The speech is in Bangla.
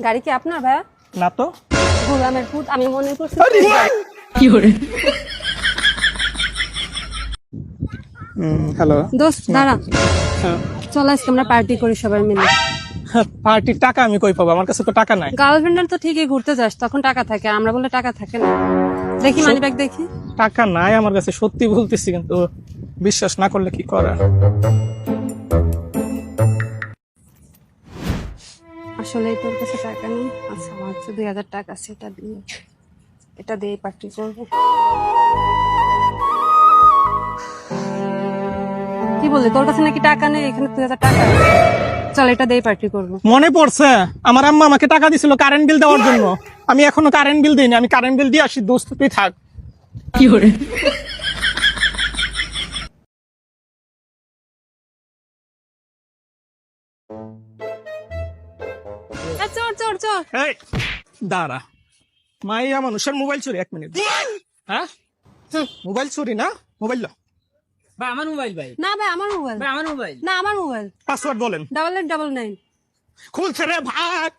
গাড়ি কি আপনার ভাইয়া? না তো। গোলামের পুত, আমি মনে করছি। কি করে? হ্যালো দোস্ত দাঁড়া, চল আজকে আমরা পার্টি করি সবাই মিলে। পার্টির টাকা আমি কই পাবো? আমার কাছে তো টাকা নাই। গার্লফ্রেন্ডের তো ঠিকই ঘুরতে যাস, তখন টাকা থাকে, আর আমরা বলে টাকা থাকে না। দেখি মানি ব্যাগ দেখি। টাকা নাই আমার কাছে, সত্যি বলতেছি, কিন্তু বিশ্বাস না করলে কি করা। আসলে তোর কাছে টাকা নেই? আচ্ছা, আমার হচ্ছে 2000 টাকা আছে, এটা দিয়ে পার্টি করবো। কি বললি, তোর কাছে নাকি টাকা নেই? এখানে 2000 টাকা আছে। চল এটা দিয়ে পার্টি করবো। মনে পড়ছে, আমার আম্মা আমাকে টাকা দিছিল কারেন্ট বিল দেওয়ার জন্য। আমি এখনো কারেন্ট বিল দিইনি, আমি কারেন্ট বিল দিয়ে আসি। দোস্ত তুই থাক। কি করে? চল চল চল। এই দাঁড়া, মাইয়া মানুষের মোবাইল চুরি। 1 মিনিট। হ্যাঁ, মোবাইল চুরি না? মোবাইল লো। ভাই আমার মোবাইল ভাই। না ভাই, আমার মোবাইল। ভাই আমার মোবাইল। না, আমার মোবাইল। পাসওয়ার্ড বলেন। 8899। খুলছে রে, ভাগ।